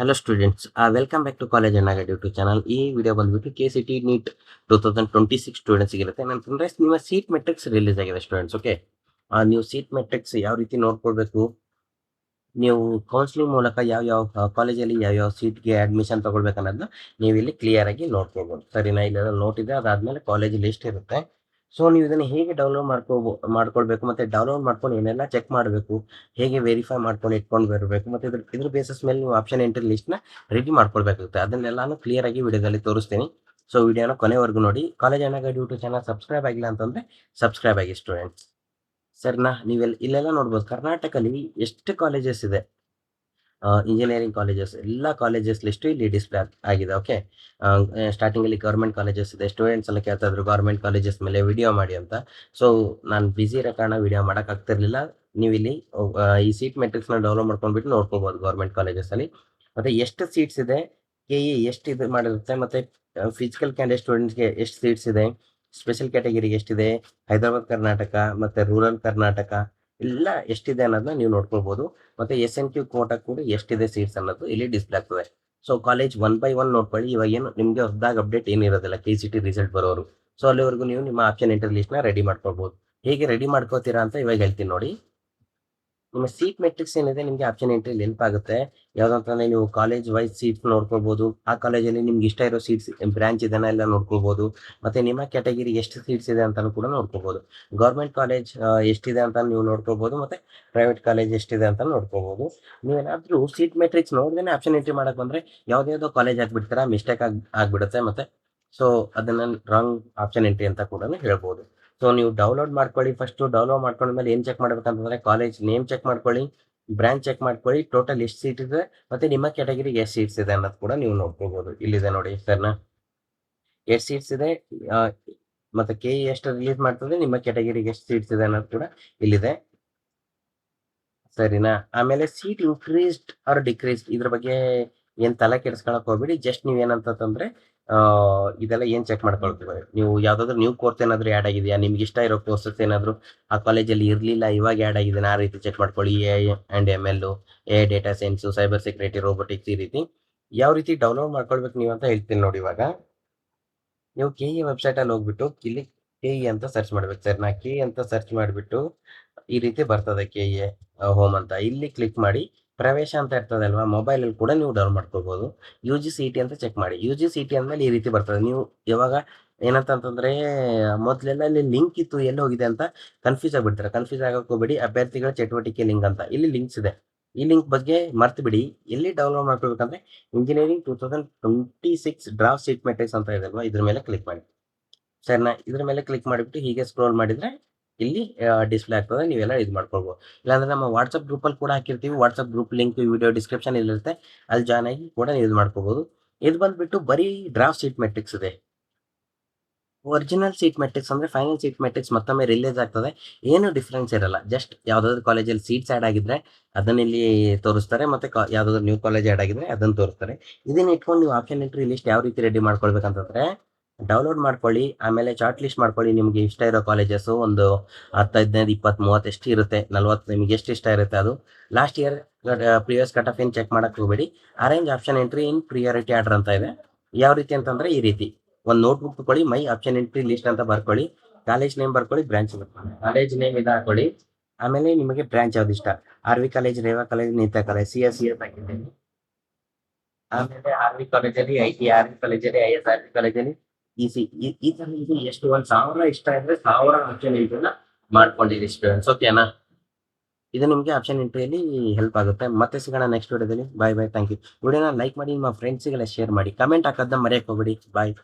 Hello students, welcome back to college ಅಣ್ಣಾಗಡ್ YouTube channel. ಈ video ಬಂದ್ಬಿಟ್ಟು KCT ನೀಟ್ 2026 ಸ್ಟೂಡೆಂಟ್ಸ್ ಇರುತ್ತೆ. ಏನಂತಂದ್ರೆ ನಿಮ್ಮ ಸೀಟ್ ಮೆಟ್ರಿಕ್ಸ್ ರಿಲೀಸ್ ಆಗಿದೆ ಸ್ಟೂಡೆಂಟ್ಸ್. ಓಕೆ, ನೀವು ಸೀಟ್ ಮೆಟ್ರಿಕ್ಸ್ ಯಾವ ರೀತಿ ನೋಡ್ಕೊಳ್ಬೇಕು, ನೀವು ಕೌನ್ಸಿಲಿಂಗ್ ಮೂಲಕ ಯಾವ ಕಾಲೇಜಲ್ಲಿ ಯಾವ ಸೀಟ್ಗೆ ಅಡ್ಮಿಷನ್ ತಗೊಳ್ಬೇಕು ಅನ್ನೋದನ್ನ ನೀವು ಇಲ್ಲಿ ಕ್ಲಿಯರ್ ಆಗಿ ನೋಡ್ಕೋಬಹುದು. ಸರಿನಾ? ಇಲ್ಲೆಲ್ಲ ನೋಟ್ ಇದೆ, ಅದಾದ್ಮೇಲೆ ಕಾಲೇಜ್ ಲಿಸ್ಟ್ ಇರುತ್ತೆ. ಸೊ ನೀವು ಇದನ್ನ ಹೇಗೆ ಡೌನ್ಲೋಡ್ ಮಾಡ್ಕೊಳ್ಬೇಕು, ಮತ್ತೆ ಡೌನ್ಲೋಡ್ ಮಾಡ್ಕೊಂಡು ಏನೆಲ್ಲ ಚೆಕ್ ಮಾಡಬೇಕು, ಹೇಗೆ ವೆರಿಫೈ ಮಾಡ್ಕೊಂಡು ಇಟ್ಕೊಂಡು ಬರಬೇಕು, ಮತ್ತೆ ಇದ್ರ ಬೇಸಿಸ್ ಮೇಲೆ ನೀವು ಆಪ್ಷನ್ ಎಂಟ್ರಿ ಲಿಸ್ಟ್ನ ರೆಡಿ ಮಾಡ್ಕೊಳ್ಬೇಕಾಗುತ್ತೆ. ಅದನ್ನೆಲ್ಲಾನು ಕ್ಲಿಯರ್ ಆಗಿ ವಿಡಿಯೋದಲ್ಲಿ ತೋರಿಸ್ತೀನಿ. ಸೊ ವಿಡಿಯೋನ ಕೊನೆವರೆಗೂ ನೋಡಿ. ಕಾಲೇಜ್ ಅಣ್ಣಾಗಡ್ ಯೂಟ್ಯೂಬ್ ಚಾನಲ್ ಸಬ್ಸ್ಕ್ರೈಬ್ ಆಗಿಲ್ಲ ಅಂತಂದ್ರೆ ಸಬ್ಸ್ಕ್ರೈಬ್ ಆಗಿ ಸ್ಟೂಡೆಂಟ್ಸ್. ಸರಿನಾ? ಇಲ್ಲೆಲ್ಲ ನೋಡ್ಬೋದು ಕರ್ನಾಟಕದಲ್ಲಿ ಎಷ್ಟು ಕಾಲೇಜಸ್ ಇದೆ, ಇಂಜಿನಿಯರಿಂಗ್ ಕಾಲೇಜಸ್, ಎಲ್ಲ ಕಾಲೇಜಸ್ ಲಿಸ್ಟ್ ಇಲ್ಲಿ ಡಿಸ್ಪ್ಲೇ ಆಗಿದೆ. ಓಕೆ, ಸ್ಟಾರ್ಟಿಂಗ್ ಅಲ್ಲಿ ಗೌರ್ಮೆಂಟ್ ಕಾಲೇಜಸ್ ಇದೆ. ಸ್ಟೂಡೆಂಟ್ಸ್ ಎಲ್ಲ ಕೇಳ್ತಾ ಇದ್ರು ಗೌರ್ಮೆಂಟ್ ಕಾಲೇಜಸ್ ಮೇಲೆ ವಿಡಿಯೋ ಮಾಡಿ ಅಂತ. ಸೊ ನಾನು ಬಿಸಿ ಇರೋ ಕಾರಣ ವಿಡಿಯೋ ಮಾಡಕ್ ಆಗ್ತಿರ್ಲಿಲ್ಲ. ನೀವು ಇಲ್ಲಿ ಈ ಸೀಟ್ ಮೆಟ್ರಿಕ್ಸ್ ನ ಡೌನ್ಲೋಡ್ ಮಾಡ್ಕೊಂಡ್ಬಿಟ್ಟು ನೋಡ್ಕೋಬಹುದು ಗೌರ್ಮೆಂಟ್ ಕಾಲೇಜಸ್ ಅಲ್ಲಿ. ಮತ್ತೆ ಎಷ್ಟು ಸೀಟ್ಸ್ ಇದೆ, KE ಎಷ್ಟು ಇದು ಮಾಡಿರುತ್ತೆ, ಮತ್ತೆ ಫಿಸಿಕಲ್ ಕ್ಯಾಂಡಿಡೇಟ್ ಸ್ಟೂಡೆಂಟ್ಸ್ಗೆ ಎಷ್ಟು ಸೀಟ್ಸ್ ಇದೆ, ಸ್ಪೆಷಲ್ ಕ್ಯಾಟಗಿರಿಗೆ ಎಷ್ಟಿದೆ, ಹೈದರಾಬಾದ್ ಕರ್ನಾಟಕ ಮತ್ತೆ ರೂರಲ್ ಕರ್ನಾಟಕ ಎಲ್ಲ ಎಷ್ಟಿದೆ ಅನ್ನೋದನ್ನ ನೀವು ನೋಡ್ಕೊಳ್ಬಹುದು. ಮತ್ತೆ SNQ ಕೋಟಾ ಕೂಡ ಎಷ್ಟಿದೆ ಸೀಟ್ಸ್ ಅನ್ನೋದು ಇಲ್ಲಿ ಡಿಸ್ಪ್ಲೇ ಆಗ್ತದೆ. ಸೊ ಕಾಲೇಜ್ 1 by 1 ನೋಡ್ಕೊಳ್ಳಿ. ಇವಾಗ ಏನು ನಿಮ್ಗೆ ಹೊಸದಾಗಿ ಅಪ್ಡೇಟ್ ಏನಿರೋದಿಲ್ಲ, KCT ರಿಸಲ್ಟ್ ಬರೋರು. ಸೊ ಅಲ್ಲಿವರೆಗೂ ನೀವು ನಿಮ್ಮ ಆಪ್ಷನ್ ಎಂಟ್ರಿ ಲಿಸ್ಟ್ ನ ರೆಡಿ ಮಾಡ್ಕೊಳ್ಬಹುದು. ಹೇಗೆ ರೆಡಿ ಮಾಡ್ಕೋತೀರಾ ಅಂತ ಇವಾಗ ಹೇಳ್ತೀನಿ ನೋಡಿ. ನಿಮ್ಮ ಸೀಟ್ ಮೆಟ್ರಿಕ್ಸ್ ಏನಿದೆ ನಿಮಗೆ ಆಪ್ಷನ್ ಎಂಟ್ರಿ ಹೆಲ್ಪ್ ಆಗುತ್ತೆ. ಯಾವ್ದಂತಂದ್ರೆ ನೀವು ಕಾಲೇಜ್ ವೈಸ್ ಸೀಟ್ಸ್ ನೋಡ್ಕೊಳ್ಬಹುದು. ಆ ಕಾಲೇಜಲ್ಲಿ ನಿಮ್ಗೆ ಇಷ್ಟ ಇರೋ ಸೀಟ್ಸ್ ಬ್ರಾಂಚ್ ಇದನ್ನ ಎಲ್ಲ ನೋಡ್ಕೊಳ್ಬಹುದು. ಮತ್ತೆ ನಿಮ್ಮ ಕ್ಯಾಟಗಿರಿ ಎಷ್ಟು ಸೀಟ್ಸ್ ಇದೆ ಅಂತಾನು ಕೂಡ ನೋಡ್ಕೋಬಹುದು. ಗೌರ್ಮೆಂಟ್ ಕಾಲೇಜ್ ಎಷ್ಟಿದೆ ಅಂತ ನೀವು ನೋಡ್ಕೋಬಹುದು, ಮತ್ತೆ ಪ್ರೈವೇಟ್ ಕಾಲೇಜ್ ಎಷ್ಟಿದೆ ಅಂತ ನೋಡ್ಕೋಬಹುದು. ನೀವೇನಾದ್ರೂ ಸೀಟ್ ಮೆಟ್ರಿಕ್ಸ್ ನೋಡ್ದೇನೆ ಆಪ್ಷನ್ ಎಂಟ್ರಿ ಮಾಡಕ್ ಬಂದ್ರೆ ಯಾವ್ದಾವ್ದೋ ಕಾಲೇಜ್ ಹಾಕ್ಬಿಡ್ತೀರಾ, ಮಿಸ್ಟೇಕ್ ಆಗ್ಬಿಡುತ್ತೆ. ಮತ್ತೆ ಸೊ ಅದನ್ನ ರಾಂಗ್ ಆಪ್ಷನ್ ಎಂಟ್ರಿ ಅಂತ ಕೂಡ ಹೇಳ್ಬೋದು. ಸೊ ನೀವು ಡೌನ್ಲೋಡ್ ಮಾಡ್ಕೊಳ್ಳಿ. ಫಸ್ಟ್ ಡೌನ್ಲೋಡ್ ಮಾಡ್ಕೊಂಡ್ಮೇಲೆ ಏನ್ ಚೆಕ್ ಮಾಡ್ಬೇಕಂತಂದ್ರೆ ಕಾಲೇಜ್ ನೇಮ್ ಚೆಕ್ ಮಾಡ್ಕೊಳ್ಳಿ, ಬ್ರಾಂಚ್ ಚೆಕ್ ಮಾಡ್ಕೊಳ್ಳಿ, ಟೋಟಲ್ ಎಷ್ಟು ಸೀಟ್ ಇದೆ, ಮತ್ತೆ ನಿಮ್ಮ ಕ್ಯಾಟಗರಿಗೆ ಎಷ್ಟು ಸೀಟ್ಸ್ ಇದೆ ಅನ್ನೋದು ಕೂಡ ನೀವು ನೋಡ್ಕೋಬಹುದು. ಇಲ್ಲಿದೆ ನೋಡಿ ಸರ್ನ, ಎಷ್ಟು ಸೀಟ್ಸ್ ಇದೆ, ಆ, ಮತ್ತೆ KE ಎಷ್ಟು ರಿಲೀಸ್ ಮಾಡ್ತದೆ, ನಿಮ್ಮ ಕ್ಯಾಟಗರಿಗೆ ಎಷ್ಟು ಸೀಟ್ಸ್ ಇದೆ ಅನ್ನೋದು ಕೂಡ ಇಲ್ಲಿದೆ. ಸರಿನಾ? ಆಮೇಲೆ ಸೀಟ್ ಇನ್ಕ್ರೀಸ್ಡ್ ಆರ್ ಡಿಕ್ರೀಸ್ಡ್ ಇದ್ರ ಬಗ್ಗೆ ಏನ್ ತಲೆ ಕೆಡಿಸ್ಕೊಳಕ್ ಹೋಗ್ಬೇಡಿ. ಜಸ್ಟ್ ನೀವ್ ಏನಂತಂದ್ರೆ ಇದೆಲ್ಲ ಏನ್ ಚೆಕ್ ಮಾಡ್ಕೊಳ್ತೀವಿ, ನೀವು ಯಾವ್ದಾದ್ರು ನ್ಯೂ ಕೋರ್ಸ್ ಏನಾದ್ರು ಆಡ್ ಆಗಿದೆಯಾ, ನಿಮ್ಗೆ ಇಷ್ಟ ಇರೋ ಕೋರ್ಸಸ್ ಏನಾದ್ರು ಆ ಕಾಲೇಜಲ್ಲಿ ಇರ್ಲಿಲ್ಲ, ಇವಾಗ ಆಡ್ ಆಗಿದೆ, ಆ ರೀತಿ ಚೆಕ್ ಮಾಡ್ಕೊಳ್ಳಿ. AI&ML, data science, cyber security, robotics, ಈ ರೀತಿ ಯಾವ ರೀತಿ ಡೌನ್ಲೋಡ್ ಮಾಡ್ಕೊಳ್ಬೇಕು ನೀವು ಅಂತ ಹೇಳ್ತೀನಿ ನೋಡಿ. ಇವಾಗ ನೀವು KE ವೆಬ್ಸೈಟ್ ಅಲ್ಲಿ ಹೋಗ್ಬಿಟ್ಟು ಇಲ್ಲಿ KE ಅಂತ ಸರ್ಚ್ ಮಾಡ್ಬೇಕು ಸರ್. ನಾ KE ಅಂತ ಸರ್ಚ್ ಮಾಡಿಬಿಟ್ಟು ಈ ರೀತಿ ಬರ್ತದೆ KE ಹೋಮ್ ಅಂತ. ಇಲ್ಲಿ ಕ್ಲಿಕ್ ಮಾಡಿ ಪ್ರವೇಶ ಅಂತ ಇರ್ತದೆ ಅಲ್ವಾ, ಮೊಬೈಲ್ ಅಲ್ಲಿ ಕೂಡ ನೀವು ಡೌನ್ ಮಾಡ್ಕೋಬಹುದು. UGCET ಅಂತ ಚೆಕ್ ಮಾಡಿ. UGCET ಅಂದ್ಮೇಲೆ ಈ ರೀತಿ ಬರ್ತದೆ. ನೀವು ಯಾವಾಗ ಏನಂತಂದ್ರೆ ಮೊದ್ಲೆಲ್ಲ ಇಲ್ಲಿ ಲಿಂಕ್ ಇತ್ತು, ಎಲ್ಲಿ ಹೋಗಿದೆ ಅಂತ ಕನ್ಫ್ಯೂಸ್ ಆಗ್ಬಿಡ್ತಾರೆ. ಕನ್ಫ್ಯೂಸ್ ಆಗಕ್ ಹೋಗ್ಬೇಡಿ. ಅಭ್ಯರ್ಥಿಗಳ ಚಟುವಟಿಕೆ ಲಿಂಕ್ ಅಂತ ಇಲ್ಲಿ ಲಿಂಕ್ಸ್ ಇದೆ. ಈ ಲಿಂಕ್ ಬಗ್ಗೆ ಮರ್ತು ಬಿಡಿ. ಎಲ್ಲಿ ಡೌನ್ಲೋಡ್ ಮಾಡ್ಕೋಬೇಕಂದ್ರೆ ಇಂಜಿನಿಯರಿಂಗ್ 2026 ಡ್ರಾಫ್ಟ್ ಸೀಟ್ ಮೆಟ್ರಿಕ್ಸ್ ಅಂತ ಇದೆ ಅಲ್ವಾ, ಇದ್ರ ಮೇಲೆ ಕ್ಲಿಕ್ ಮಾಡಿ. ಸರಿನಾ? ಇದ್ರ ಮೇಲೆ ಕ್ಲಿಕ್ ಮಾಡಿಬಿಟ್ಟು ಹೀಗೆ ಸ್ಕ್ರೋಲ್ ಮಾಡಿದ್ರೆ ಇಲ್ಲಿ ಡಿಸ್ಪ್ಲೇ ಆಗ್ತದೆ. ನೀವೆಲ್ಲ ಇದು ಮಾಡ್ಕೊಳ್ಬಹುದು. ಇಲ್ಲಾಂದ್ರೆ ನಮ್ಮ ವಾಟ್ಸ್ಆಪ್ ಗ್ರೂಪ್ ಅಲ್ಲಿ ಕೂಡ ಹಾಕಿರ್ತೀವಿ. WhatsApp group link video description ಇರುತ್ತೆ, ಅಲ್ಲಿ ಜಾಯ್ನ್ ಆಗಿ ಕೂಡ ಯೂಸ್ ಮಾಡ್ಕೋಬಹುದು. ಇದು ಬಂದ್ಬಿಟ್ಟು ಬರೀ ಡ್ರಾಫ್ಟ್ ಸೀಟ್ ಮೆಟ್ರಿಕ್ಸ್ ಇದೆ. ಒರಿಜಿನಲ್ ಸೀಟ್ ಮೆಟ್ರಿಕ್ಸ್ ಅಂದ್ರೆ ಫೈನಲ್ ಸೀಟ್ ಮೆಟ್ರಿಕ್ಸ್ ಮತ್ತೊಮ್ಮೆ ರಿಲೀಸ್ ಆಗ್ತದೆ. ಏನು ಡಿಫ್ರೆನ್ಸ್ ಇರಲ್ಲ. ಜಸ್ಟ್ ಯಾವ್ದಾದ್ರು ಕಾಲೇಜಲ್ಲಿ ಸೀಟ್ಸ್ ಆಡ್ ಆಗಿದ್ರೆ ಅದನ್ನ ಇಲ್ಲಿ ತೋರಿಸ್ತಾರೆ, ಮತ್ತೆ ಯಾವ್ದಾದ್ರು ನ್ಯೂ ಕಾಲೇಜ್ ಆಡ್ ಆಗಿದ್ರೆ ಅದನ್ನ ತೋರಿಸ್ತಾರೆ. ಇದನ್ನ ಇಟ್ಕೊಂಡು ನೀವು ಆಪ್ಷನ್ ಎಂಟ್ರಿ ಲಿಸ್ಟ್ ಯಾವ ರೀತಿ ರೆಡಿ ಮಾಡ್ಕೊಳ್ಬೇಕಂತಂದ್ರೆ ಡೌನ್ಲೋಡ್ ಮಾಡ್ಕೊಳ್ಳಿ. ಆಮೇಲೆ ಚಾರ್ಟ್ ಲಿಸ್ಟ್ ಮಾಡ್ಕೊಳ್ಳಿ. ನಿಮ್ಗೆ ಇಷ್ಟ ಇರೋ ಕಾಲೇಜಸ್ ಒಂದು 10, 15, 20, 30 ಎಷ್ಟು ಇರುತ್ತೆ, 40 ನಿಮ್ಗೆ ಎಷ್ಟು ಇಷ್ಟ ಇರುತ್ತೆ ಅದು. Last year previous cut off ಏನ್ ಚೆಕ್ ಮಾಡಕ್ ಹೋಗಬೇಡಿ. ಅರೇಂಜ್ ಆಪ್ಷನ್ ಎಂಟ್ರಿ ಇನ್ ಪ್ರಿಯಾರಿಟಿ ಆರ್ಡರ್ ಅಂತ ಇದೆ. ಯಾವ ರೀತಿ ಅಂತಂದ್ರೆ ಈ ರೀತಿ ಒಂದು ನೋಟ್ಬುಕ್ ತಗೊಳ್ಳಿ, ಮೈ ಆಪ್ಷನ್ ಎಂಟ್ರಿ ಲಿಸ್ಟ್ ಅಂತ ಬರ್ಕೊಳ್ಳಿ, ಕಾಲೇಜ್ ನೇಮ್ ಬರ್ಕೊಳ್ಳಿ, ಬ್ರಾಂಚ್ ಬರ್ಕೊಳ್ಳಿ, ಕಾಲೇಜ್ ನೇಮ್ ಇದು ಹಾಕೊಳ್ಳಿ. ಆಮೇಲೆ ನಿಮಗೆ ಬ್ರಾಂಚ್ ಯಾವ್ದು ಇಷ್ಟ, RV college, Reva college, Neeta college, CS ಹಾಕಿದ್ದೀನಿ. ಆಮೇಲೆ RV ಕಾಲೇಜಲ್ಲಿ IT, RV ಕಾಲೇಜಲ್ಲಿ IS, RV ಕಾಲೇಜಲ್ಲಿ EC, ಈ ತರ ಇದು ಎಷ್ಟು 1,000 ಇಷ್ಟ ಇದ್ರೆ 1000 ಆಪ್ಷನ್ ಎಂಟ್ರಿನ ಮಾಡ್ಕೊಂಡಿರಿ ಸ್ಟೂಡೆಂಟ್ಸ್. ಓಕೆನಾ? ಇದು ನಿಮಗೆ ಆಪ್ಷನ್ ಎಂಟ್ರಿಯಲ್ಲಿ ಹೆಲ್ಪ್ ಆಗುತ್ತೆ. ಮತ್ತೆ ಸಿಗೋಣ ನೆಕ್ಸ್ಟ್ ವಿಡಿಯೋದಲ್ಲಿ. ಬಾಯ್ ಬಾಯ್, ಥ್ಯಾಂಕ್ ಯು. ವಿಡಿಯೋನ ಲೈಕ್ ಮಾಡಿ, ನಿಮ್ಮ ಫ್ರೆಂಡ್ಸ್ಗೆಲ್ಲ ಶೇರ್ ಮಾಡಿ, ಕಮೆಂಟ್ ಹಾಕೋದನ್ನ ಮರೆಯಕ್ಕೆ ಹೋಗ್ಬೇಡಿ. ಬಾಯ್.